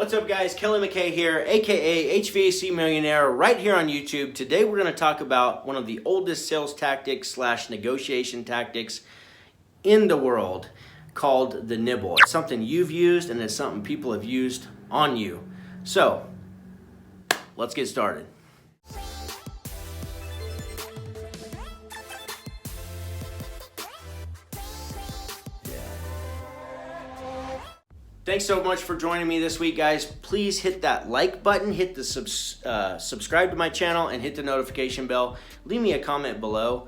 What's up guys, Kelly McKay here, aka HVAC Millionaire, right here on YouTube. Today we're going to talk about one of the oldest sales tactics / negotiation tactics in the world called the nibble. It's something you've used and it's something people have used on you. So, let's get started. Thanks so much for joining me this week, guys. Please hit that like button, hit the subscribe to my channel, and hit the notification bell. Leave me a comment below.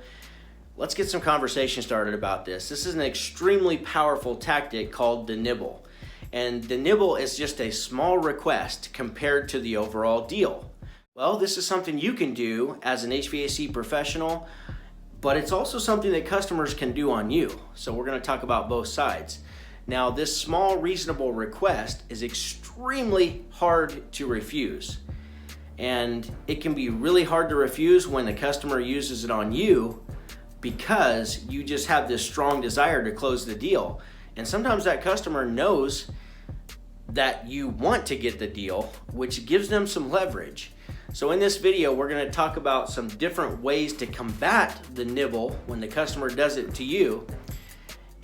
Let's get some conversation started about this. This is an extremely powerful tactic called the nibble. And the nibble is just a small request compared to the overall deal. Well, this is something you can do as an HVAC professional, but it's also something that customers can do on you. So we're going to talk about both sides. Now, this small, reasonable request is extremely hard to refuse. And it can be really hard to refuse when the customer uses it on you because you just have this strong desire to close the deal. And sometimes that customer knows that you want to get the deal, which gives them some leverage. So in this video, we're going to talk about some different ways to combat the nibble when the customer does it to you,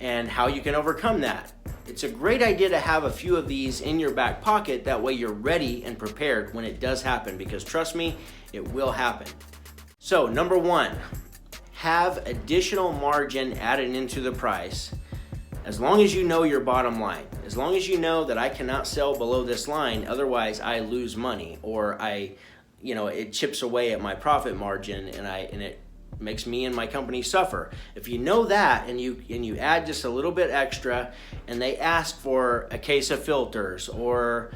and how you can overcome that. It's a great idea to have a few of these in your back pocket, that way you're ready and prepared when it does happen, because trust me, it will happen. So number one, have additional margin added into the price as long as you know your bottom line. As long as you know that I cannot sell below this line, otherwise I lose money, or it chips away at my profit margin and it makes me and my company suffer. If you know that and you add just a little bit extra and they ask for a case of filters or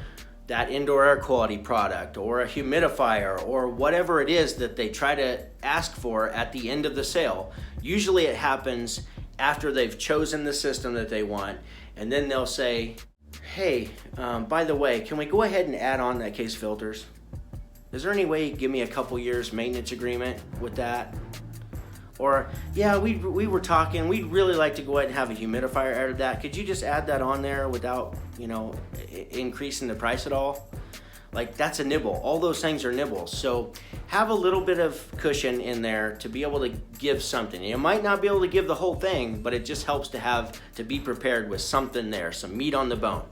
that indoor air quality product or a humidifier or whatever it is that they try to ask for at the end of the sale, usually it happens after they've chosen the system that they want, and then they'll say, hey, by the way, can we go ahead and add on that case of filters? Is there any way you give me a couple years maintenance agreement with that? Or, yeah, we were talking, we'd really like to go ahead and have a humidifier added to that. Could you just add that on there without, increasing the price at all? Like, that's a nibble. All those things are nibbles. So have a little bit of cushion in there to be able to give something. You might not be able to give the whole thing, but it just helps to be prepared with something there, some meat on the bone.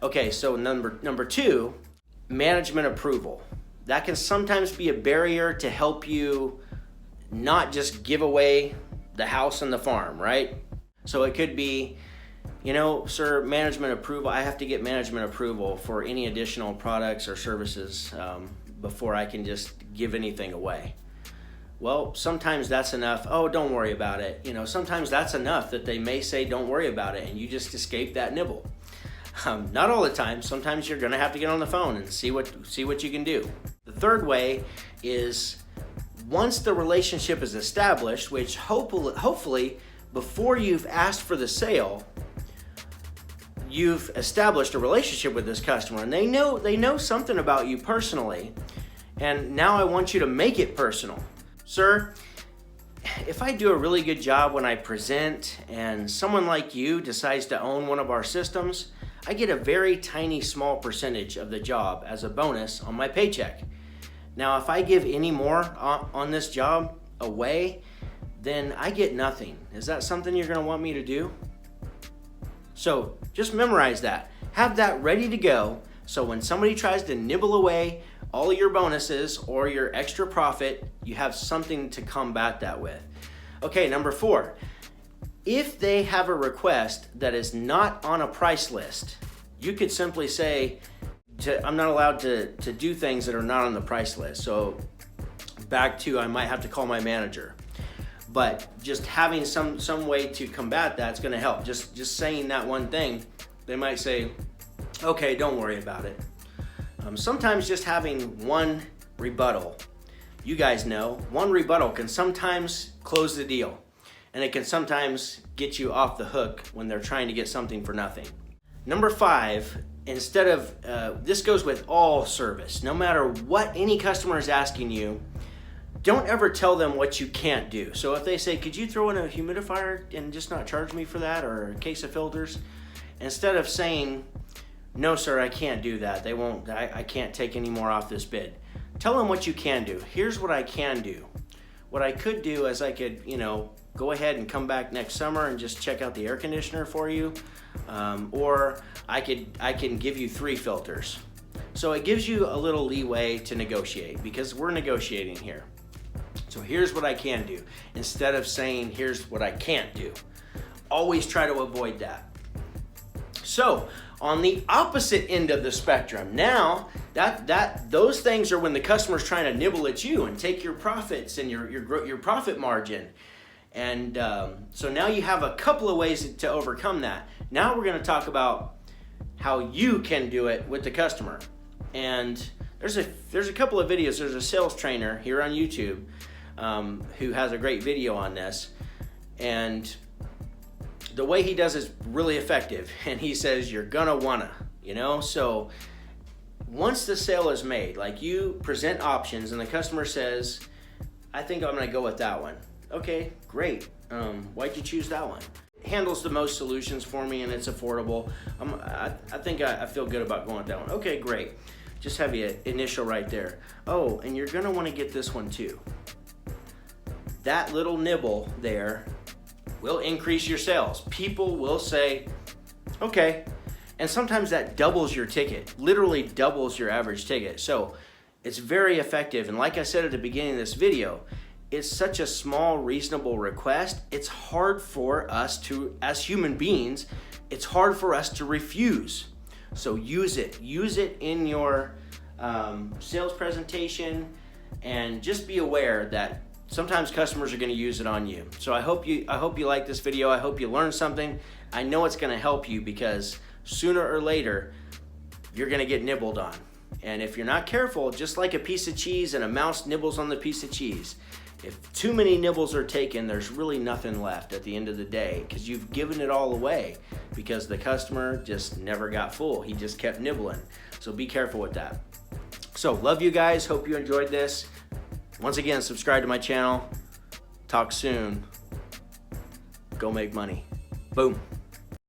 Okay, so number two, management approval. That can sometimes be a barrier to help you not just give away the house and the farm, right? So it could be, sir, management approval. I have to get management approval for any additional products or services before I can just give anything away. Well, sometimes that's enough. Oh, don't worry about it. Sometimes that's enough that they may say, don't worry about it, and you just escape that nibble. Not all the time. Sometimes you're gonna have to get on the phone and see what you can do. The third way is, once the relationship is established, which hopefully before you've asked for the sale, you've established a relationship with this customer and they know something about you personally, and now I want you to make it personal. Sir, if I do a really good job when I present and someone like you decides to own one of our systems, I get a very tiny small percentage of the job as a bonus on my paycheck. Now, if I give any more on this job away, then I get nothing. Is that something you're gonna want me to do? So just memorize that. Have that ready to go, so when somebody tries to nibble away all of your bonuses or your extra profit, you have something to combat that with. Okay, number four, if they have a request that is not on a price list, you could simply say, I'm not allowed to do things that are not on the price list. So back to, I might have to call my manager. But just having some way to combat that's gonna help. Just saying that one thing, they might say, okay, don't worry about it. Sometimes just having one rebuttal, you guys know, one rebuttal can sometimes close the deal. And it can sometimes get you off the hook when they're trying to get something for nothing. Number five, instead of, this goes with all service, no matter what any customer is asking you, don't ever tell them what you can't do. So if they say, could you throw in a humidifier and just not charge me for that, or a case of filters? Instead of saying, No, sir, I can't do that. They won't, I can't take any more off this bid. Tell them what you can do. Here's what I can do. What I could do is I could, go ahead and come back next summer and just check out the air conditioner for you. Or I can give you 3 filters. So it gives you a little leeway to negotiate, because we're negotiating here. So here's what I can do, instead of saying here's what I can't do. Always try to avoid that. So on the opposite end of the spectrum, now those things are when the customer's trying to nibble at you and take your profits and your profit margin. And so now you have a couple of ways to overcome that. Now we're going to talk about how you can do it with the customer. And there's a couple of videos. There's a sales trainer here on YouTube who has a great video on this, and the way he does is really effective. And he says you're gonna wanna, so once the sale is made, like, you present options and the customer says, I think I'm gonna go with that one. Okay, great. Why'd you choose that one? It handles the most solutions for me and it's affordable. I think I feel good about going with that one. Okay, great. Just have you initial right there. Oh, and you're gonna wanna get this one too. That little nibble there will increase your sales. People will say, okay. And sometimes that doubles your ticket, literally doubles your average ticket. So it's very effective. And like I said at the beginning of this video, it's such a small, reasonable request. It's hard for us to, as human beings, it's hard for us to refuse. So use it. Use it in your sales presentation, and just be aware that sometimes customers are going to use it on you. So I hope you like this video. I hope you learned something. I know it's going to help you, because sooner or later you're going to get nibbled on. And if you're not careful, just like a piece of cheese and a mouse nibbles on the piece of cheese, if too many nibbles are taken, there's really nothing left at the end of the day, because you've given it all away because the customer just never got full. He just kept nibbling. So be careful with that. So love you guys. Hope you enjoyed this. Once again, subscribe to my channel. Talk soon. Go make money. Boom.